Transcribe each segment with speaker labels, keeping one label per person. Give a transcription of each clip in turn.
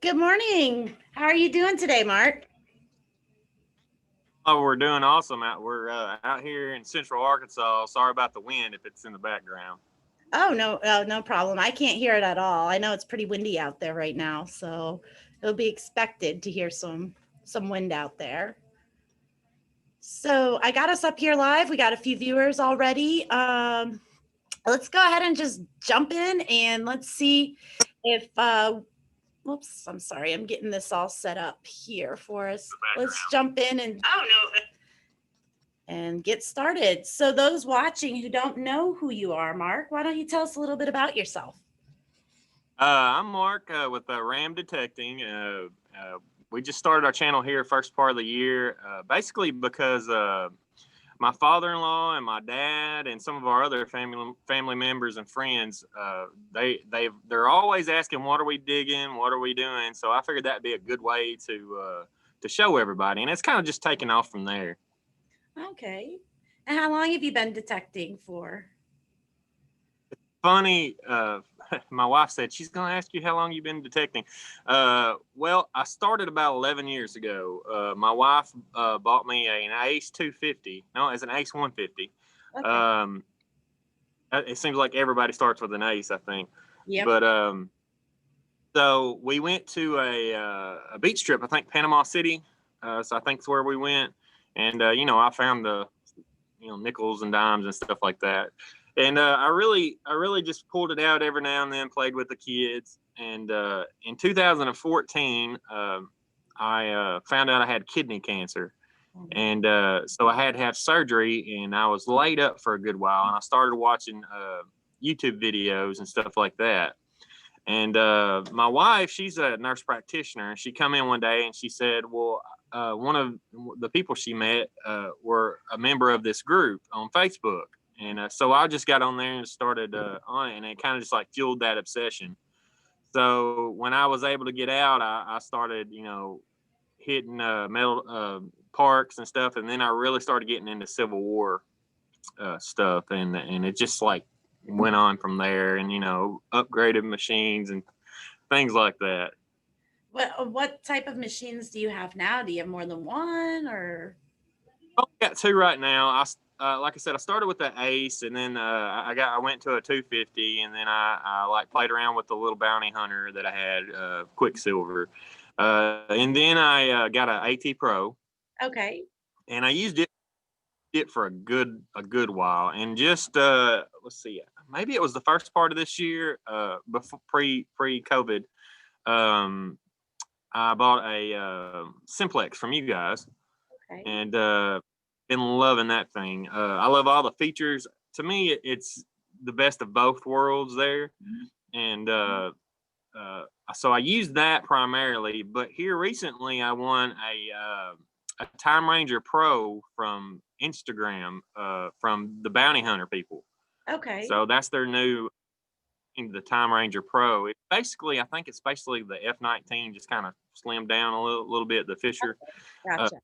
Speaker 1: Good morning. How are you doing today, Mark?
Speaker 2: Oh, we're doing awesome. We're out here in Central Arkansas. Sorry about the wind if it's in the background.
Speaker 1: Oh, no problem. I can't hear it at all. I know it's pretty windy out there right now, so it'll be expected to hear some wind out there. So I got us up here live. We got a few viewers already. Let's go ahead and just jump in and let's see if whoops, I'm sorry. I'm getting this all set up here for us. Let's jump in and
Speaker 2: Oh no.
Speaker 1: get started. So those watching who don't know who you are, Mark, why don't you tell us a little bit about yourself?
Speaker 2: I'm Mark with Ram Detecting. We just started our channel here first part of the year, basically because my father-in-law and my dad and some of our other family members and friends, they're always asking, "What are we digging? What are we doing?" So I figured that'd be a good way to show everybody, and it's kind of just taken off from there.
Speaker 1: Okay. And how long have you been detecting for?
Speaker 2: Funny, my wife said she's going to ask you how long you've been detecting. Well, I started about 11 years ago. My wife bought me an Ace 250. No, it's an Ace 150.
Speaker 1: Okay.
Speaker 2: It seems like everybody starts with an Ace, I think.
Speaker 1: Yep.
Speaker 2: But so we went to a beach trip, I think Panama City. So I think it's where we went. And, I found the, nickels and dimes and stuff like that. And I really just pulled it out every now and then, played with the kids. And in 2014, I found out I had kidney cancer. And so I had to have surgery, and I was laid up for a good while. And I started watching YouTube videos and stuff like that. And my wife, she's a nurse practitioner, and she come in one day and she said, well, one of the people she met were a member of this group on Facebook. And so I just got on there and started on it, and it kind of just like fueled that obsession. So when I was able to get out, I started, hitting metal parks and stuff. And then I really started getting into Civil War stuff. And it just like went on from there, and, upgraded machines and things like that.
Speaker 1: What type of machines do you have now? Do you have more than one or?
Speaker 2: I got two right now. Like I said, I started with the Ace, and then I went to a 250, and then I like played around with the little bounty hunter that I had, Quicksilver, and then I got an AT Pro,
Speaker 1: Okay.
Speaker 2: and I used it for a good while, and just let's see, maybe it was the first part of this year, before pre COVID. Um, I bought a Simplex from you guys,
Speaker 1: Okay.
Speaker 2: and been loving that thing. I love all the features. To me, it's the best of both worlds there, and so I used that primarily. But here recently, I won a Time Ranger Pro from Instagram, from the Bounty Hunter people.
Speaker 1: Okay.
Speaker 2: So that's their new, the Time Ranger Pro. It basically, I think it's basically the F-19, just kind of slimmed down a little bit. The Fisher. Uh,
Speaker 1: Gotcha.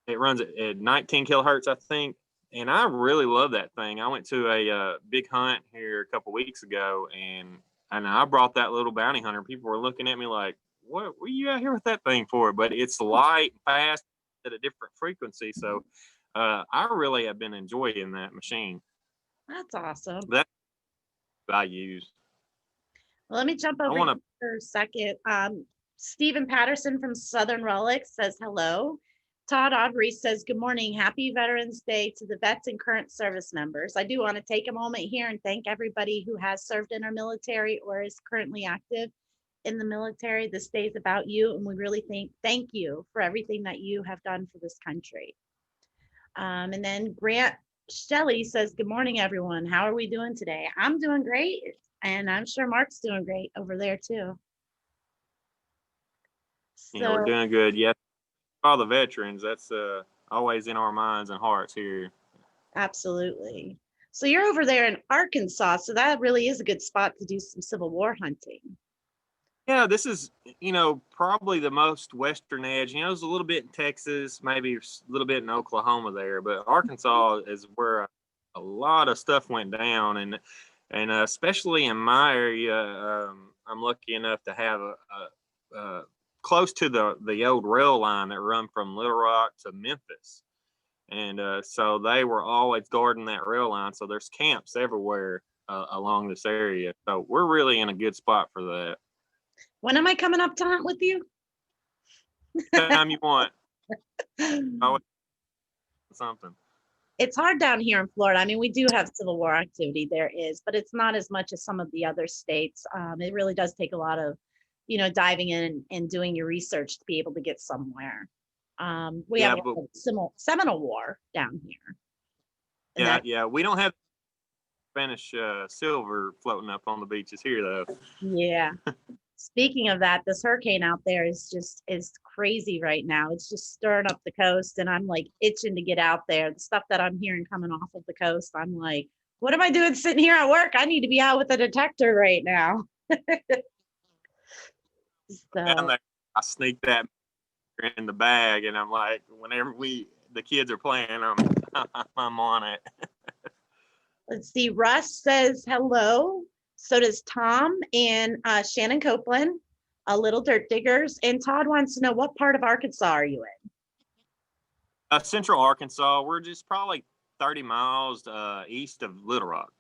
Speaker 2: It runs at 19 kilohertz, I think, and I really love that thing. I went to a big hunt here a couple weeks ago, and I brought that little bounty hunter. People were looking at me like, "What are you out here with that thing for?" But it's light, fast, at a different frequency, so I really have been enjoying that machine.
Speaker 1: That's awesome.
Speaker 2: That's what I use.
Speaker 1: Well, let me jump
Speaker 2: I
Speaker 1: over
Speaker 2: want
Speaker 1: here
Speaker 2: to.
Speaker 1: for a second. Stephen Patterson from Southern Relics says hello. Todd Audrey says, good morning. Happy Veterans Day to the vets and current service members. I do want to take a moment here and thank everybody who has served in our military or is currently active in the military. This day is about you, and we really thank you for everything that you have done for this country. And then Grant Shelley says, good morning, everyone. How are we doing today? I'm doing great. And I'm sure Mark's doing great over there too.
Speaker 2: Yeah, we're
Speaker 1: So
Speaker 2: doing good. Yes, all the veterans. That's always in our minds and hearts here.
Speaker 1: absolutely. So you're over there in Arkansas. So that really is a good spot to do some Civil War hunting.
Speaker 2: Yeah, this is, probably the most western edge. There's a little bit in Texas, maybe a little bit in Oklahoma there, but Arkansas is where a lot of stuff went down, and especially in my area, I'm lucky enough to have close to the old rail line that run from Little Rock to Memphis. And so they were always guarding that rail line. So there's camps everywhere along this area. So we're really in a good spot for that.
Speaker 1: When am I coming up to hunt with you?
Speaker 2: Anytime you want. Always something.
Speaker 1: It's hard down here in Florida. I mean, we do have Civil War activity, there is, but it's not as much as some of the other states. It really does take a lot of, diving in and doing your research to be able to get somewhere. We have a Seminole War down here.
Speaker 2: Yeah. We don't have Spanish silver floating up on the beaches here, though.
Speaker 1: Yeah. Speaking of that, this hurricane out there is crazy right now. It's just stirring up the coast, and I'm like itching to get out there. The stuff that I'm hearing coming off of the coast, I'm like, what am I doing sitting here at work? I need to be out with a detector right now. So,
Speaker 2: I sneak that in the bag, and I'm like, whenever the kids are playing, I'm on it.
Speaker 1: Let's see. Russ says hello. So does Tom and Shannon Copeland, Little Dirt Diggers. And Todd wants to know, what part of Arkansas are you in?
Speaker 2: Central Arkansas. We're just probably 30 miles east of Little Rock.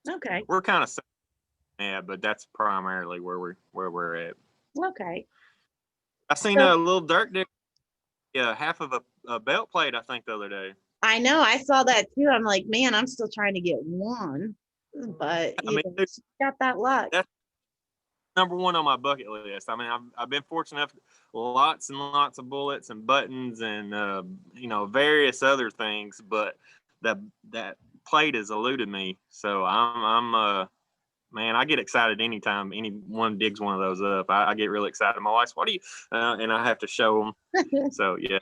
Speaker 1: Okay.
Speaker 2: We're kind of, but that's primarily where we're at.
Speaker 1: Okay.
Speaker 2: I seen a Little Dirt Digger, half of a belt plate, I think, the other day.
Speaker 1: I know. I saw that too. I'm like, man, I'm still trying to get one, but got that luck.
Speaker 2: That's number one on my bucket list. I mean, I've been fortunate enough, lots and lots of bullets and buttons and various other things, but that plate has eluded me. So I'm man, I get excited anytime anyone digs one of those up. I get really excited. My wife's, what do you? And I have to show them. So yeah.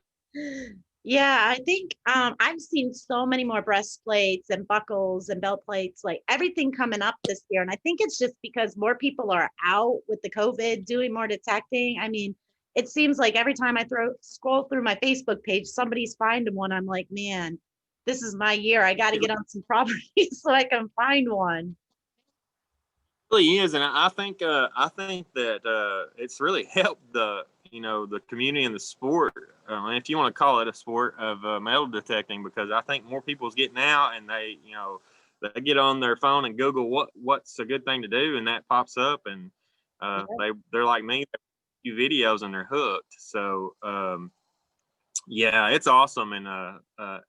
Speaker 1: Yeah, I think I've seen so many more breastplates and buckles and belt plates, like everything coming up this year. And I think it's just because more people are out with the COVID doing more detecting. I mean, it seems like every time I scroll through my Facebook page, somebody's finding one. I'm like, man, this is my year. I got to get on some properties so I can find one.
Speaker 2: It really is, and I think that it's really helped the community and the sport, if you want to call it a sport, of metal detecting, because I think more people's getting out and they get on their phone and Google what's a good thing to do, and that pops up, and they're like me, a few videos and they're hooked. So yeah, it's awesome, and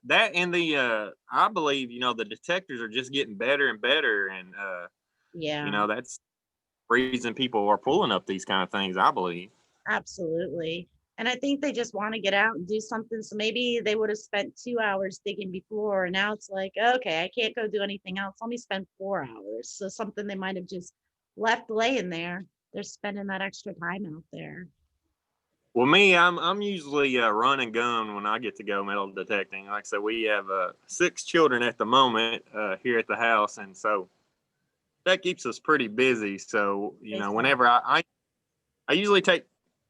Speaker 2: that and the I believe the detectors are just getting better and better, and that's the reason people are pulling up these kind of things, I believe.
Speaker 1: Absolutely. And I think they just want to get out and do something. So maybe they would have spent 2 hours digging before, and now it's like, okay, I can't go do anything else. Let me spend 4 hours. So something they might have just left laying there. They're spending that extra time out there.
Speaker 2: Well, me, I'm usually run and gun when I get to go metal detecting. Like I said, we have 6 children at the moment here at the house, and so that keeps us pretty busy. So whenever I usually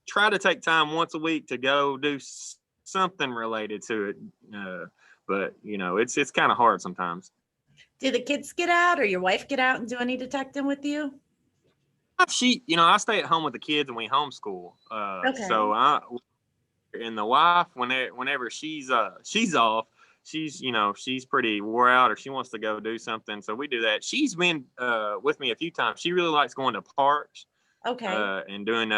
Speaker 2: try to take time once a week to go do something related to it, but it's kind of hard sometimes.
Speaker 1: Do the kids get out, or your wife get out and do any detecting with you?
Speaker 2: I stay at home with the kids and we homeschool.
Speaker 1: Okay.
Speaker 2: So and the wife, whenever she's off, she's pretty wore out, or she wants to go do something, so we do that. She's been with me a few times. She really likes going to parks.
Speaker 1: Okay.
Speaker 2: And doing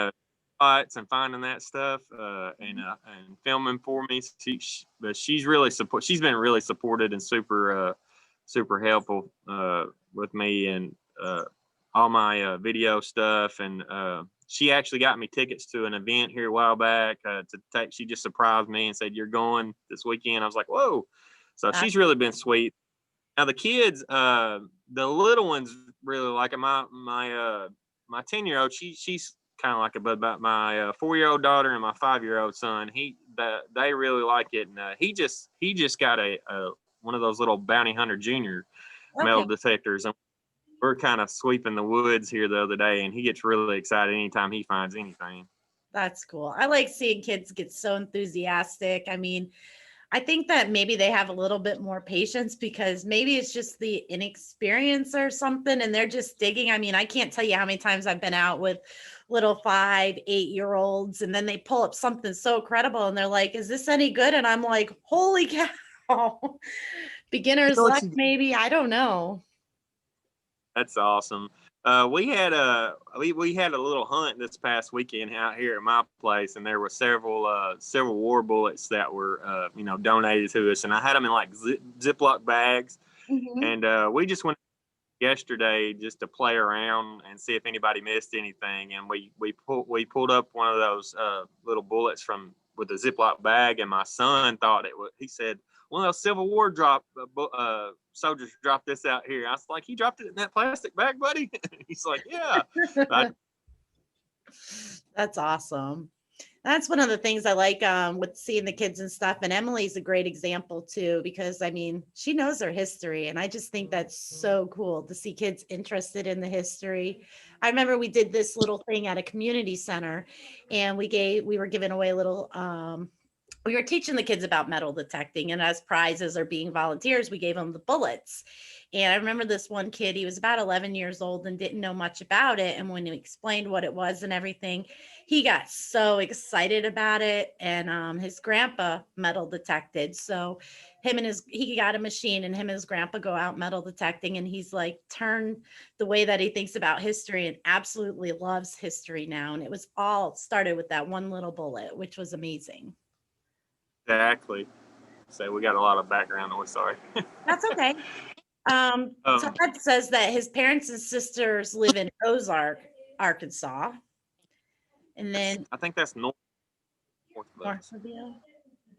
Speaker 2: spots and finding that stuff and filming for me. But she's been really supported and super helpful with me and all my video stuff. And she actually got me tickets to an event here a while back she just surprised me and said, "You're going this weekend." I was like, whoa. So she's really been sweet. Now the kids, the little ones really like it. My 10-year-old, she's kind of like about my 4-year-old daughter and my 5-year-old son. They really like it, and he just got a one of those little bounty hunter junior metal detectors, and we're kind of sweeping the woods here the other day, and he gets really excited anytime he finds anything.
Speaker 1: That's cool. I like seeing kids get so enthusiastic. I mean, I think that maybe they have a little bit more patience because maybe it's just the inexperience or something and they're just digging. I mean, I can't tell you how many times I've been out with little 5, 8-year-olds and then they pull up something so credible and they're like, is this any good? And I'm like, holy cow. Beginner's luck, maybe. I don't know.
Speaker 2: That's awesome. We had a little hunt this past weekend out here at my place, and there were several war bullets that were donated to us, and I had them in like Ziploc bags,
Speaker 1: Mhm.
Speaker 2: and we just went yesterday just to play around and see if anybody missed anything, and we pulled up one of those little bullets from with a Ziploc bag, and my son thought it was. He said one of those Civil War soldiers dropped this out here. I was like, he dropped it in that plastic bag, buddy. He's like, yeah.
Speaker 1: That's awesome. That's one of the things I like with seeing the kids and stuff. And Emily's a great example too, because I mean, she knows her history. And I just think that's so cool to see kids interested in the history. I remember we did this little thing at a community center and we were giving away a little, we were teaching the kids about metal detecting, and as prizes or being volunteers, we gave them the bullets. And I remember this one kid, he was about 11 years old and didn't know much about it. And when he explained what it was and everything, he got so excited about it. And his grandpa metal detected. So he got a machine and him and his grandpa go out metal detecting. And he's like turned the way that he thinks about history and absolutely loves history now. And it was all started with that one little bullet, which was amazing.
Speaker 2: Exactly. So we got a lot of background noise. Sorry.
Speaker 1: That's okay. Todd says that his parents and sisters live in Ozark, Arkansas. And then
Speaker 2: I think that's north of us.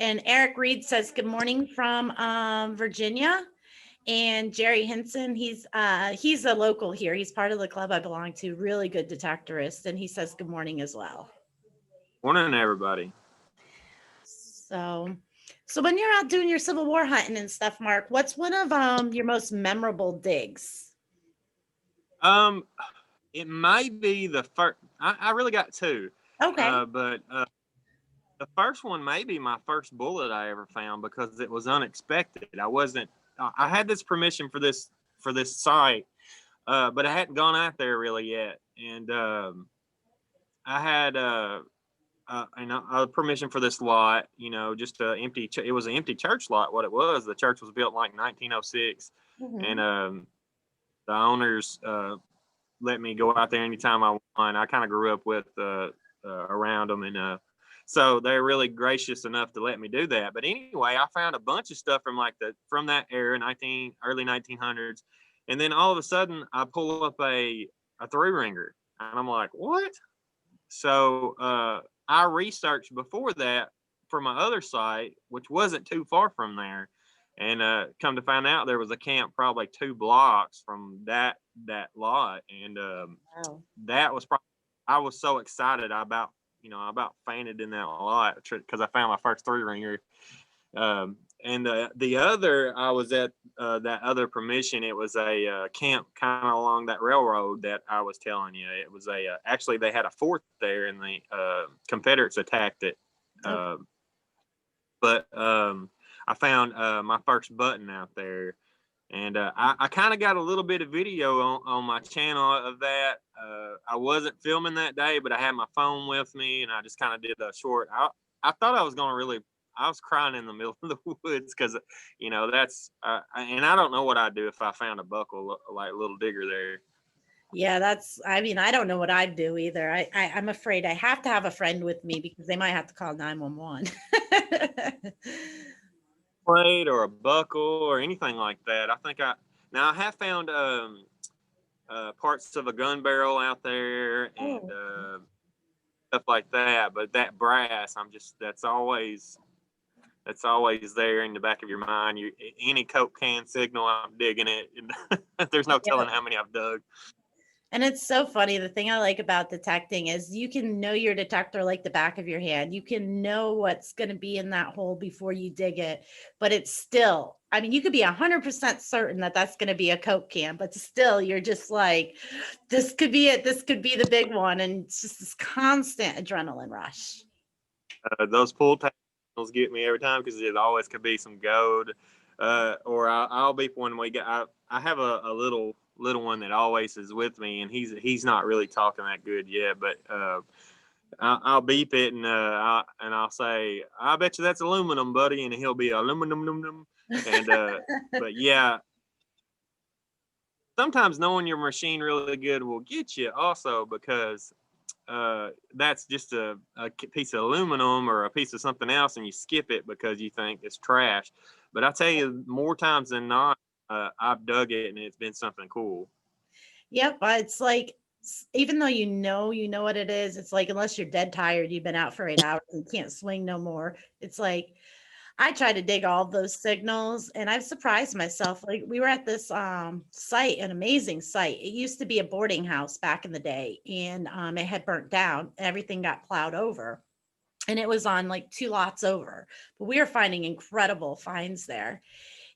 Speaker 1: And Eric Reed says, good morning from Virginia. And Jerry Henson, he's a local here. He's part of the club I belong to, really good detectorist. And he says, good morning as well.
Speaker 2: Morning, everybody.
Speaker 1: So when you're out doing your Civil War hunting and stuff, Mark, what's one of your most memorable digs?
Speaker 2: It might be the first. I really got two.
Speaker 1: Okay.
Speaker 2: But the first one may be my first bullet I ever found because it was unexpected. I had this permission for this site, but I hadn't gone out there really yet, and I had permission for this lot. Just empty. It was an empty church lot. What it was, the church was built in like 1906, and the owners let me go out there anytime I want. I kind of grew up with around them, and so they're really gracious enough to let me do that. But anyway, I found a bunch of stuff from that era, early 1900s, and then all of a sudden I pull up a 3-ringer, and I'm like, what? So I researched before that for my other site, which wasn't too far from there. And come to find out, there was a camp probably 2 blocks from that lot, and
Speaker 1: Wow.
Speaker 2: that was probably. I was so excited. I about fainted in that lot because I found my first 3-ringer. And the other, I was at that other permission. It was a camp kind of along that railroad that I was telling you. It was actually they had a fort there, and the Confederates attacked it.
Speaker 1: Okay.
Speaker 2: But I found my first button out there, and I kind of got a little bit of video on my channel of that. I wasn't filming that day, but I had my phone with me, and I just kind of did a short. I thought I was going to really. I was crying in the middle of the woods because, that's and I don't know what I'd do if I found a buckle like Little Digger there.
Speaker 1: Yeah, I don't know what I'd do either. I'm afraid I have to have a friend with me because they might have to call 911.
Speaker 2: Plate or a buckle or anything like that. I have found parts of a gun barrel out there and stuff like that, but that brass, that's always there in the back of your mind. Any Coke can signal, I'm digging it. There's no telling how many I've dug.
Speaker 1: And it's so funny. The thing I like about detecting is you can know your detector like the back of your hand. You can know what's going to be in that hole before you dig it. But it's still, I mean, you could be 100% certain that that's going to be a Coke can, but still you're just like, this could be it. This could be the big one. And it's just this constant adrenaline rush.
Speaker 2: Those pull tabs get me every time because it always could be some gold. Or I'll beep when we get. I have a little one that always is with me, and he's not really talking that good yet, but I'll beep it and I'll say, "I bet you that's aluminum, buddy," and he'll be aluminum. And but yeah, sometimes knowing your machine really good will get you also because that's just a piece of aluminum or a piece of something else, and you skip it because you think it's trash. But I tell you, more times than not, I've dug it and it's been something cool.
Speaker 1: Yep, it's like even though you know what it is, it's like unless you're dead tired, you've been out for 8 hours and can't swing no more. It's like I try to dig all those signals and I've surprised myself. Like we were at this site, an amazing site. It used to be a boarding house back in the day and it had burnt down. Everything got plowed over and it was on like 2 lots over. But we were finding incredible finds there.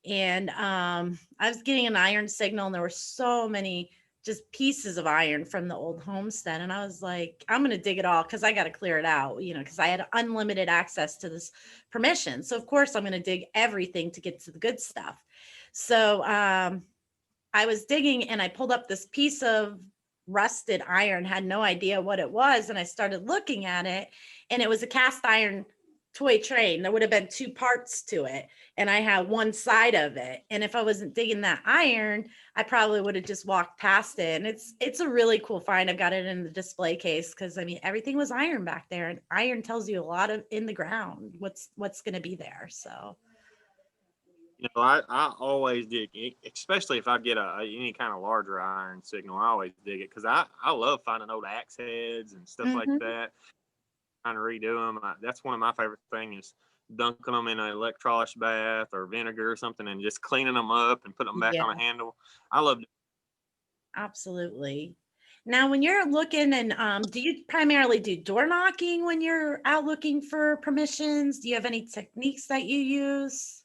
Speaker 1: And I was getting an iron signal, and there were so many just pieces of iron from the old homestead. And I was like, I'm going to dig it all because I got to clear it out, because I had unlimited access to this permission. So, of course, I'm going to dig everything to get to the good stuff. So, I was digging and I pulled up this piece of rusted iron, had no idea what it was. And I started looking at it, and it was a cast iron toy train. There would have been 2 parts to it, and I had one side of it. And if I wasn't digging that iron, I probably would have just walked past it. And it's a really cool find. I've got it in the display case because I mean everything was iron back there, and iron tells you a lot of in the ground what's going to be there. So
Speaker 2: I always dig, especially if I get any kind of larger iron signal. I always dig it because I love finding old axe heads and stuff like
Speaker 1: mhm.
Speaker 2: that. Trying to redo them. That's one of my favorite things is dunking them in an electrolysis bath or vinegar or something and just cleaning them up and putting them back on
Speaker 1: Yeah,
Speaker 2: a handle. I love
Speaker 1: absolutely. Now, when you're looking and do you primarily do door knocking when you're out looking for permissions? Do you have any techniques that you use?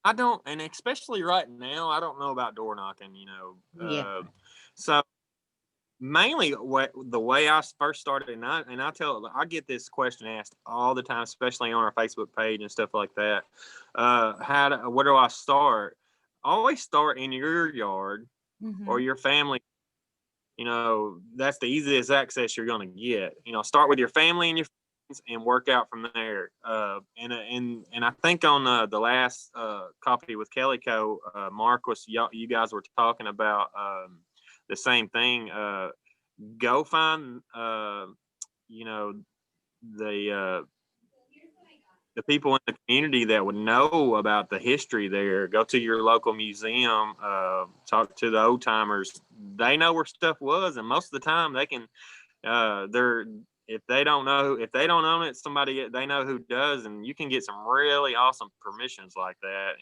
Speaker 2: I don't, and especially right now, I don't know about door knocking.
Speaker 1: Yeah.
Speaker 2: So mainly the way I first started, and I get this question asked all the time, especially on our Facebook page and stuff like that. Where do I start? Always start in your yard or
Speaker 1: Hmm.
Speaker 2: your family. That's the easiest access you're going to get. Start with your family and your friends and work out from there. And I think on the last copy with Kellyco, Marcus, you guys were talking about the same thing. Go find you know the the people in the community that would know about the history there. Go to your local museum, talk to the old timers. They know where stuff was, and most of the time they can. They're if they don't own it, somebody they know who does, and you can get some really awesome permissions like that.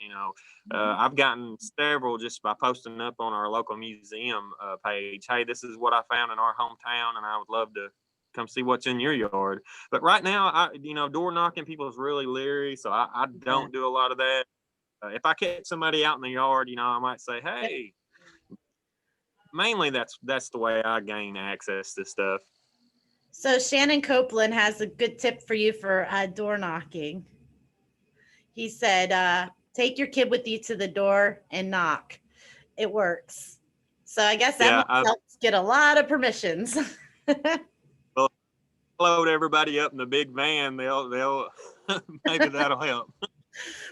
Speaker 2: I've gotten several just by posting up on our local museum page. Hey, this is what I found in our hometown, and I would love to come see what's in your yard. But right now, door knocking, people is really leery, so I
Speaker 1: Yeah.
Speaker 2: don't do a lot of that. If I catch somebody out in the yard, I might say,
Speaker 1: Yep.
Speaker 2: "Hey." Mainly, that's the way I gain access to stuff.
Speaker 1: So Shannon Copeland has a good tip for you for door knocking. He said, take your kid with you to the door and knock. It works. So I guess that
Speaker 2: Yeah,
Speaker 1: must help get a lot of permissions.
Speaker 2: well, load everybody up in the big van. They'll maybe that'll help.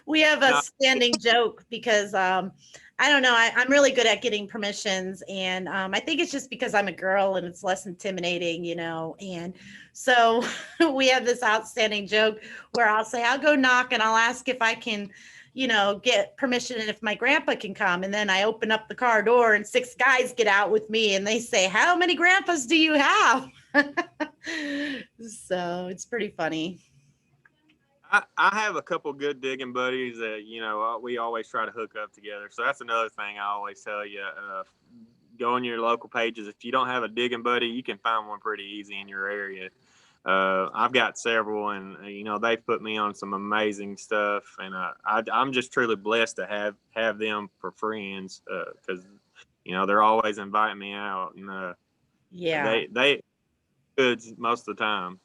Speaker 1: We have a
Speaker 2: No,
Speaker 1: standing joke because I don't know. I'm really good at getting permissions, and I think it's just because I'm a girl and it's less intimidating, And so we have this outstanding joke where I'll say, I'll go knock and I'll ask if I can, get permission and if my grandpa can come. And then I open up the car door and 6 guys get out with me and they say, how many grandpas do you have? So it's pretty funny.
Speaker 2: I have a couple good digging buddies that we always try to hook up together. So that's another thing I always tell you. Go on your local pages. If you don't have a digging buddy, you can find one pretty easy in your area. I've got several, and they've put me on some amazing stuff, and I'm just truly blessed to have them for friends because they're always inviting me out, and
Speaker 1: Yeah.
Speaker 2: they good most of the time.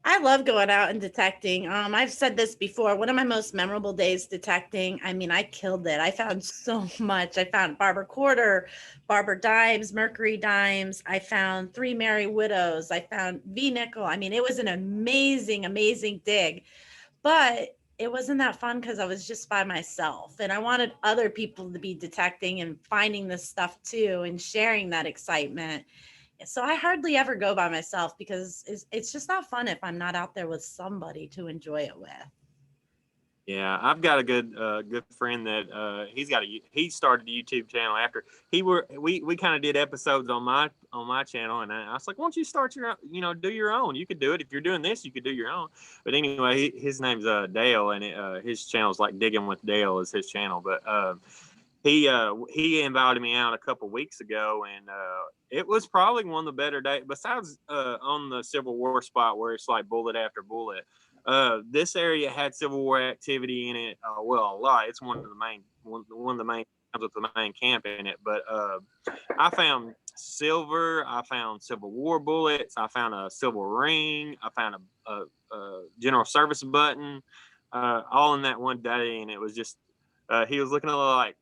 Speaker 1: I love going out and detecting. I've said this before. One of my most memorable days detecting. I mean, I killed it. I found so much. I found Barber Quarter, Barber Dimes, Mercury Dimes. I found Three Merry Widows. I found V Nickel. I mean, it was an amazing, amazing dig. But it wasn't that fun because I was just by myself, and I wanted other people to be detecting and finding this stuff too, and sharing that excitement. So I hardly ever go by myself because it's just not fun if I'm not out there with somebody to enjoy it with.
Speaker 2: Yeah, I've got a good friend that he started a YouTube channel after we kind of did episodes on my channel, and I was like, why don't you start your do your own? You could do it if you're doing this, you could do your own. But anyway, his name's Dale, and his channel's like Digging with Dale is his channel. But he invited me out a couple weeks ago, and it was probably one of the better days. Besides on the Civil War spot where it's like bullet after bullet, this area had Civil War activity in it. Well, a lot. It's one of the main times with the main camp in it. But I found silver. I found Civil War bullets. I found a silver ring. I found a general service button, all in that one day, and it was just. He was looking a little like,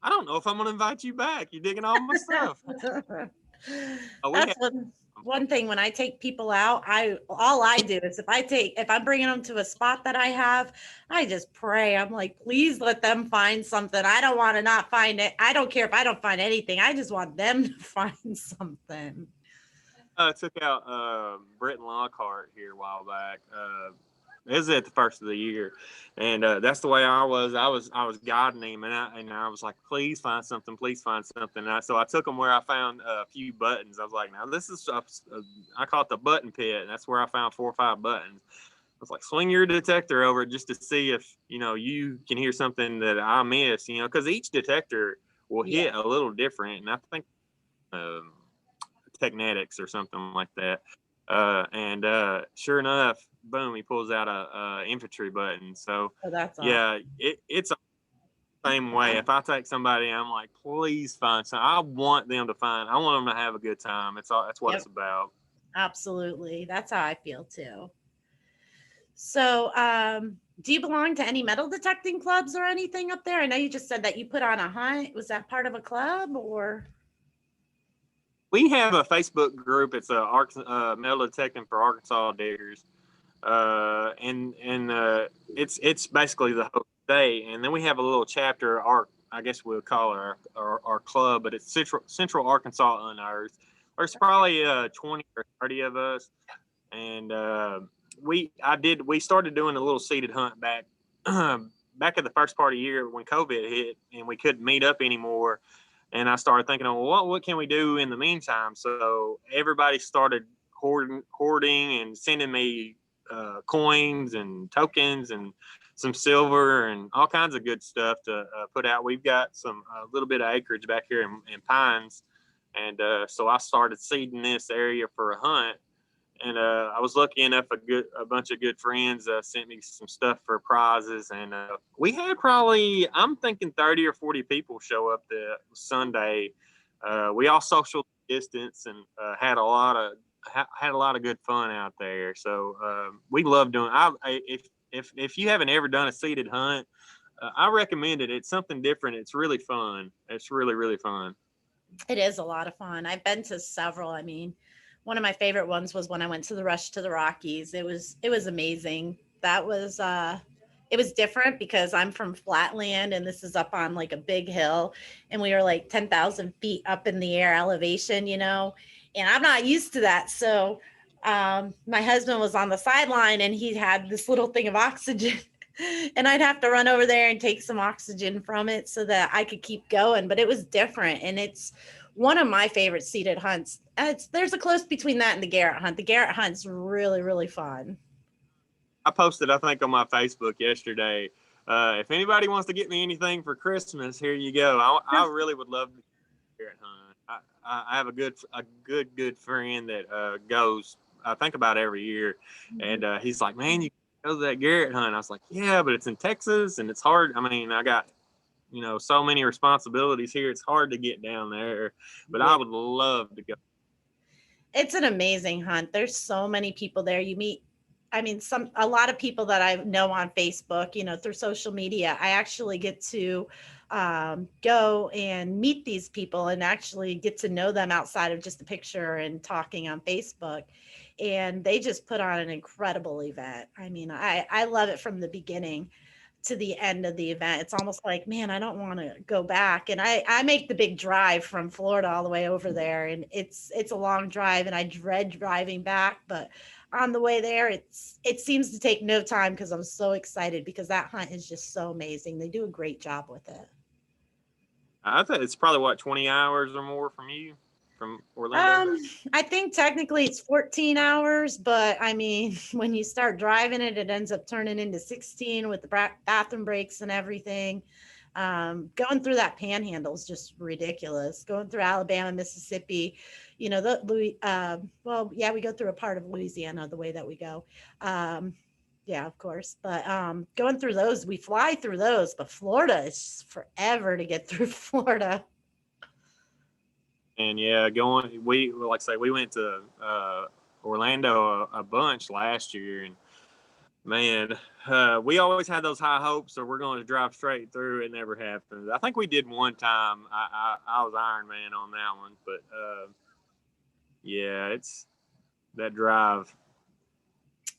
Speaker 2: I don't know if I'm gonna invite you back. You're digging all my stuff. We
Speaker 1: That's
Speaker 2: had
Speaker 1: one thing when I take people out, all I do is if I'm bringing them to a spot that I have, I just pray. I'm like, please let them find something. I don't want to not find it. I don't care if I don't find anything. I just want them to find something.
Speaker 2: took out Britton Lockhart here a while back. It was at the first of the year, and that's the way I was. I was guiding him, and I was like, please find something, please find something. So I took him where I found a few buttons. I was like, now this is I call it the button pit, and that's where I found 4 or 5 buttons. I was like, swing your detector over just to see if you can hear something that I miss. Because each detector will hit a little different, and I think Technetics or something like that. And sure enough, boom, he pulls out a infantry button. So
Speaker 1: That's
Speaker 2: yeah, it's the same way. If I take somebody, I'm like, please find something. I want them to find. I want them to have a good time. That's what it's about.
Speaker 1: Absolutely. That's how I feel too. So, do you belong to any metal detecting clubs or anything up there? I know you just said that you put on a hunt. Was that part of a club or?
Speaker 2: We have a Facebook group. It's metal detecting for Arkansas diggers, and it's basically the whole day. And then we have a little chapter. I guess we'll call it our club, but it's Central Arkansas Unearthed. There's probably 20 or 30 of us, and we started doing a little seated hunt back back at the first part of the year when COVID hit and we couldn't meet up anymore. And I started thinking, well, what can we do in the meantime? So everybody started hoarding and sending me coins and tokens and some silver and all kinds of good stuff to put out. We've got a little bit of acreage back here in Pines. And so I started seeding this area for a hunt. And I was lucky enough, a bunch of good friends sent me some stuff for prizes, and we had probably, I'm thinking 30 or 40 people show up the Sunday. We all social distance and had a lot of good fun out there. So we love doing. If you haven't ever done a seated hunt, I recommend it. It's something different. It's really fun. It's really really fun.
Speaker 1: It is a lot of fun. I've been to several. I mean, one of my favorite ones was when I went to the Rush to the Rockies. It was amazing. That was it was different because I'm from flatland and this is up on like a big hill, and we were like 10,000 feet up in the air elevation, and I'm not used to that. So my husband was on the sideline and he had this little thing of oxygen and I'd have to run over there and take some oxygen from it so that I could keep going. But it was different, and it's one of my favorite seated hunts. There's a close between that and the Garrett hunt. The Garrett hunt's really, really fun.
Speaker 2: I posted, I think, on my Facebook yesterday. If anybody wants to get me anything for Christmas, here you go. I really would love to get at hunt. I have a good friend that goes, I think, about every year, and he's like, man, you go to that Garrett hunt. I was like, yeah, but it's in Texas and it's hard. I mean, I got so many responsibilities here. It's hard to get down there, but I would love to go.
Speaker 1: It's an amazing hunt. There's so many people there. You meet I mean, a lot of people that I know on Facebook, through social media, I actually get to go and meet these people and actually get to know them outside of just a picture and talking on Facebook. And they just put on an incredible event. I mean, I love it from the beginning to the end of the event. It's almost like, man, I don't want to go back. And I make the big drive from Florida all the way over there, and it's a long drive, and I dread driving back. But on the way there, it seems to take no time because I'm so excited because that hunt is just so amazing. They do a great job with it.
Speaker 2: I think it's probably what, 20 hours or more from you, from Orlando.
Speaker 1: I think technically it's 14 hours, but I mean, when you start driving it, it ends up turning into 16 with the bathroom breaks and everything. Going through that panhandle is just ridiculous. Going through Alabama, Mississippi, well, yeah, we go through a part of Louisiana the way that we go. Yeah, of course. But going through those, we fly through those, but Florida is forever to get through Florida.
Speaker 2: And yeah, we like I say, we went to Orlando a bunch last year, and man, we always had those high hopes, so we're going to drive straight through. It never happened. I think we did one time. I was Iron Man on that one, but yeah, it's that drive.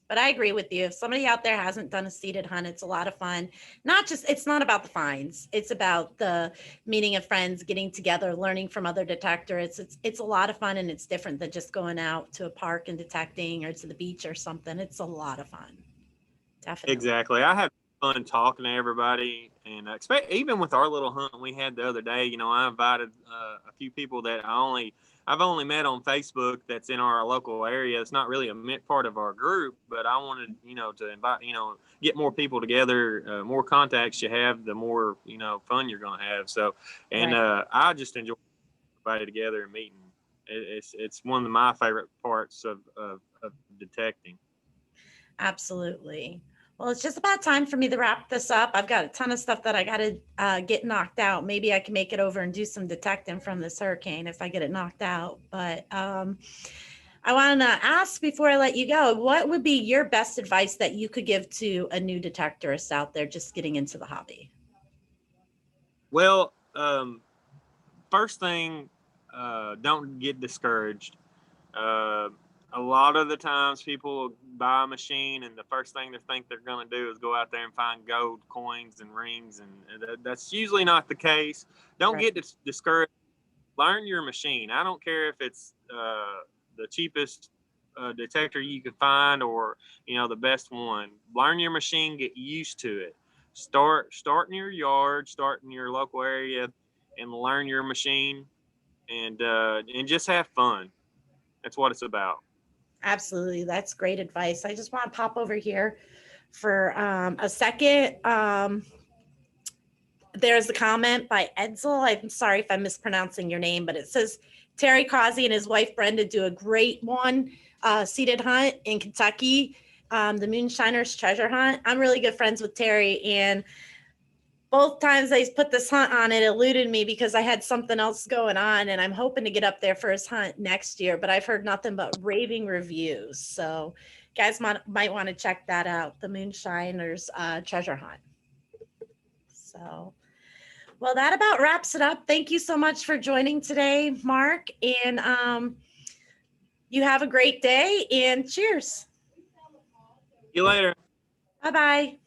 Speaker 1: But I agree with you. If somebody out there hasn't done a seated hunt, it's a lot of fun. It's not about the finds. It's about the meeting of friends, getting together, learning from other detectors. It's a lot of fun, and it's different than just going out to a park and detecting or to the beach or something. It's a lot of fun. Definitely.
Speaker 2: Exactly. I had fun talking to everybody, and even with our little hunt we had the other day, I invited a few people that I've only met on Facebook that's in our local area. It's not really a part of our group, but I wanted, to invite, get more people together. More contacts you have, the more, fun you're going to have. So, and right. I just enjoy everybody together and meeting. It's one of my favorite parts of detecting.
Speaker 1: Absolutely. Well, it's just about time for me to wrap this up. I've got a ton of stuff that I got to get knocked out. Maybe I can make it over and do some detecting from this hurricane if I get it knocked out. But I want to ask before I let you go, what would be your best advice that you could give to a new detectorist out there just getting into the hobby?
Speaker 2: Well, first thing, don't get discouraged. A lot of the times people buy a machine and the first thing they think they're going to do is go out there and find gold coins and rings, and that's usually not the case. Don't get discouraged. Learn your machine. I don't care if it's the cheapest detector you can find or the best one. Learn your machine, get used to it. Start in your yard, start in your local area, and learn your machine, and just have fun. That's what it's about.
Speaker 1: Absolutely. That's great advice. I just want to pop over here for a second. There's a comment by Edsel. I'm sorry if I'm mispronouncing your name, but it says Terry Causey and his wife Brenda do a great one seated hunt in Kentucky, the Moonshiners Treasure Hunt. I'm really good friends with Terry, and both times they put this hunt on, it eluded me because I had something else going on, and I'm hoping to get up there for his hunt next year, but I've heard nothing but raving reviews. So guys might want to check that out, the Moonshiners Treasure Hunt. So, well, that about wraps it up. Thank you so much for joining today, Mark, and you have a great day, and cheers.
Speaker 2: See you later.
Speaker 1: Bye-bye.